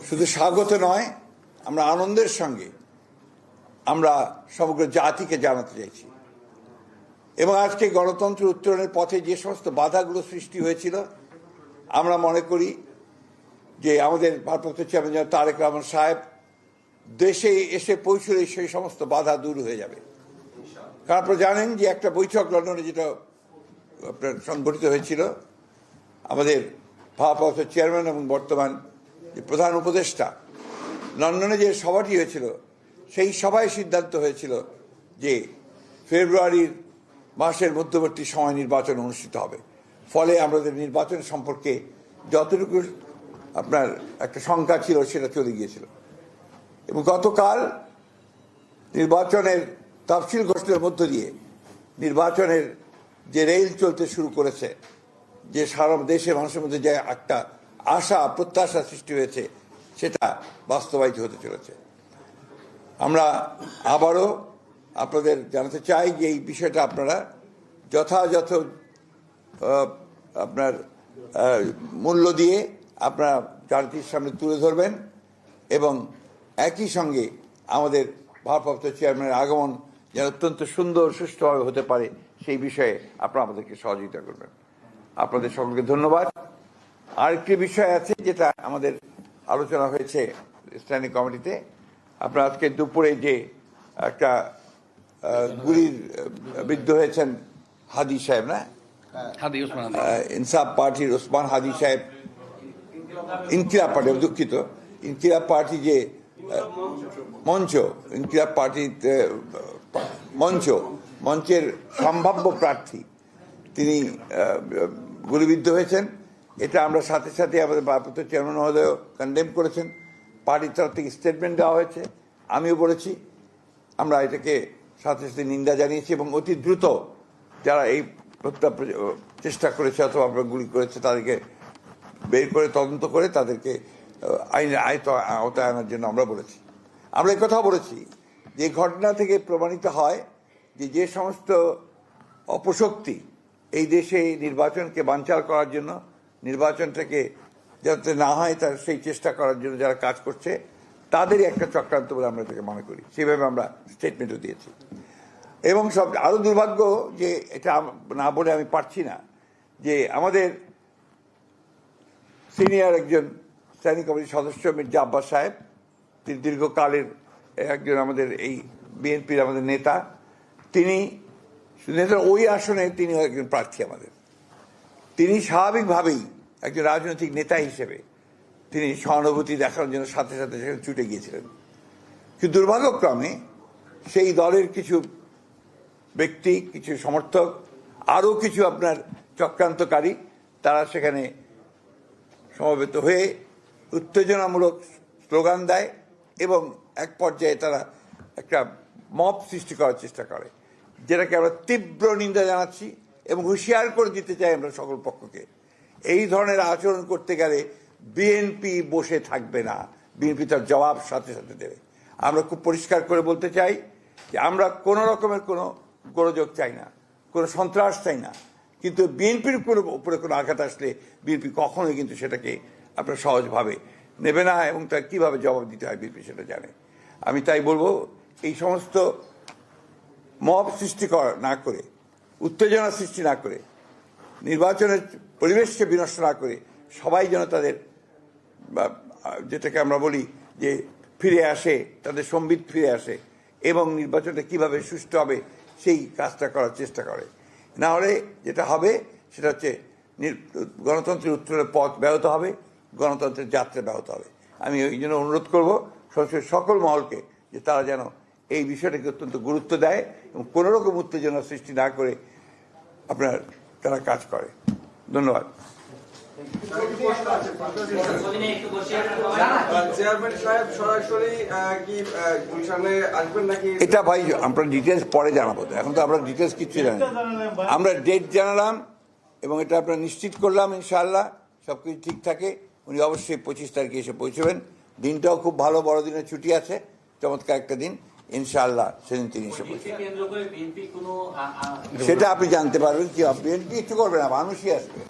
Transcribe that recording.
শুধু স্বাগত নয়, আমরা আনন্দের সঙ্গে আমরা সমগ্র জাতিকে জানাতে চাইছি। এবং আজকে গণতন্ত্র উত্তরণের পথে যে সমস্ত বাধাগুলো সৃষ্টি হয়েছিল, আমরা মনে করি যে আমাদের ভারপ্রাপ্ত চেয়ারম্যান তারেক রহমান সাহেব দেশে এসে পৌঁছলে সেই সমস্ত বাধা দূর হয়ে যাবে। কারণ আপনারা জানেন যে একটা বৈঠক লন্ডনে যেটা আপনার সংগঠিত হয়েছিল, আমাদের ভারপ্রাপ্ত চেয়ারম্যান এবং বর্তমান যে প্রধান উপদেষ্টা লন্ডনে যে সভাটি হয়েছিল, সেই সভায় সিদ্ধান্ত হয়েছিল যে ফেব্রুয়ারির মাসের মধ্যবর্তী সময় নির্বাচন অনুষ্ঠিত হবে। ফলে আমাদের নির্বাচন সম্পর্কে যতটুকু আপনার একটা শঙ্কা ছিল সেটা চলে গিয়েছিল। এবং গতকাল নির্বাচনের তফসিল ঘোষণার মধ্য দিয়ে নির্বাচনের যে রেল চলতে শুরু করেছে, যে সারা দেশের মানুষের মধ্যে যে একটা আশা প্রত্যাশা সৃষ্টি হয়েছে, সেটা বাস্তবায়িত হতে চলেছে। আমরা আবারও আপনাদের জানাতে চাই যে এই বিষয়টা আপনারা যথাযথ আপনার মূল্য দিয়ে আপনারা জাতির সামনে তুলে ধরবেন এবং একই সঙ্গে আমাদের ভারপ্রাপ্ত চেয়ারম্যানের আগমন যেন অত্যন্ত সুন্দর সুষ্ঠুভাবে হতে পারে সেই বিষয়ে আপনারা আমাদেরকে সহযোগিতা করবেন। আপনাদের সকলকে ধন্যবাদ। আরেকটি বিষয় আছে যেটা আমাদের আলোচনা হয়েছে স্ট্যান্ডিং কমিটিতে। আপনারা আজকে দুপুরে যে একটা গুলির বিদ্ধ হয়েছেন হাদি সাহেব, না ইনসাফ পার্টির ওসমান হাদি সাহেব, ইনকিলাব পার্টি, দুঃখিত, ইনকিলাব পার্টি যে মঞ্চ, ইনকিলাব পার্টির মঞ্চের সম্ভাব্য প্রার্থী তিনি গুলিবিদ্ধ হয়েছেন। এটা আমরা সাথে সাথে আমাদের ভারপ্রাপ্ত চেয়ারম্যান মহোদয় কন্ডেম করেছেন, পার্টির তরফ থেকে স্টেটমেন্ট দেওয়া হয়েছে, আমিও বলেছি। আমরা এটাকে সাথে সাথে নিন্দা জানিয়েছি এবং অতি দ্রুত যারা এই চেষ্টা করেছে অথবা গুলি করেছে তাদেরকে বের করে তদন্ত করে তাদেরকে আইনের আওতায় আনার জন্য আমরা বলেছি। আমরা এই কথাও বলেছি যে ঘটনা থেকে প্রমাণিত হয় যে যে সমস্ত অপশক্তি এই দেশে নির্বাচনকে বানচাল করার জন্য, নির্বাচনটাকে যাতে না হয় তার সেই চেষ্টা করার জন্য যারা কাজ করছে, তাদেরই একটা চক্রান্ত বলে আমরা এটাকে মনে করি। সেভাবে আমরা স্টেটমেন্টও দিয়েছি। এবং সব আরও দুর্ভাগ্য যে এটা না বলে আমি পারছি না যে আমাদের সিনিয়র একজন স্ট্যান্ডিং কমিটির সদস্য মির্জা আব্বাস সাহেব, তিনি দীর্ঘকালের একজন আমাদের এই বিএনপির আমাদের নেতা, তিনি নেতার ওই আসনে তিনি একজন প্রার্থী আমাদের। তিনি স্বাভাবিকভাবেই একজন রাজনৈতিক নেতা হিসেবে তিনি সহানুভূতি দেখানোর জন্য সাথে সাথে সেখানে ছুটে গিয়েছিলেন। কিন্তু দুর্ভাগ্যক্রমে সেই দলের কিছু ব্যক্তি, কিছু সমর্থক, আরও কিছু আপনার চক্রান্তকারী, তারা সেখানে সমবেত হয়ে উত্তেজনামূলক স্লোগান দেয় এবং এক পর্যায়ে তারা একটা মব সৃষ্টি করার চেষ্টা করে, যেটাকে আমরা তীব্র নিন্দা জানাচ্ছি এবং হুঁশিয়ার করে দিতে চাই আমরা সকল পক্ষকে। এই ধরনের আচরণ করতে গেলে বিএনপি বসে থাকবে না, বিএনপি তার জবাব সাথে সাথে দেবে। আমরা খুব পরিষ্কার করে বলতে চাই যে আমরা কোনো রকমের কোনো গোলযোগ চাই না, কোনো সন্ত্রাস চাই না, কিন্তু বিএনপির উপরে কোনো আঘাত আসলে বিএনপি কখনোই কিন্তু সেটাকে আপনার সহজভাবে নেবে না এবং তার কীভাবে জবাব দিতে হয় বিএনপি সেটা জানে। আমি তাই বলবো, এই সমস্ত মব সৃষ্টি না করে, উত্তেজনা সৃষ্টি না করে, নির্বাচনের পরিবেশকে বিনষ্ট না করে সবাই যেন তাদের যেটাকে আমরা বলি যে ফিরে আসে, তাদের সম্বিত ফিরে আসে এবং নির্বাচনটা কিভাবে সুষ্ঠু হবে সেই কাজটা করার চেষ্টা করে। না হলে যেটা হবে সেটা হচ্ছে গণতন্ত্রের উত্তরের পথ ব্যাহত হবে, গণতন্ত্রের যাত্রা ব্যাহত হবে। আমি ওই জন্য অনুরোধ করবো সরাসরি সকল মহলকে যে তারা যেন এই বিষয়টাকে অত্যন্ত গুরুত্ব দেয় এবং কোনো রকম উত্তেজনা সৃষ্টি না করে আপনার তারা কাজ করে। ধন্যবাদ। এটা ভাই আমরা ডিটেলস পরে জানাবো, এখন তো আমরা ডিটেলস কিচ্ছু জানি। আমরা ডেট জানালাম এবং এটা আপনারা নিশ্চিত করলাম ইনশাআল্লাহ সবকিছু ঠিক থাকে। উনি অবশ্যই 25 তারিখে এসে পৌঁছবেন। দিনটাও খুব ভালো, বড়দিনের ছুটি আছে, চমৎকার একটা দিন, ইনশাআল্লাহ সেদিন তিনি এসে পৌঁছবেন। সেটা আপনি জানতে পারবেন কি বিএনপি কিছু করবে না, মানুষই আসবে।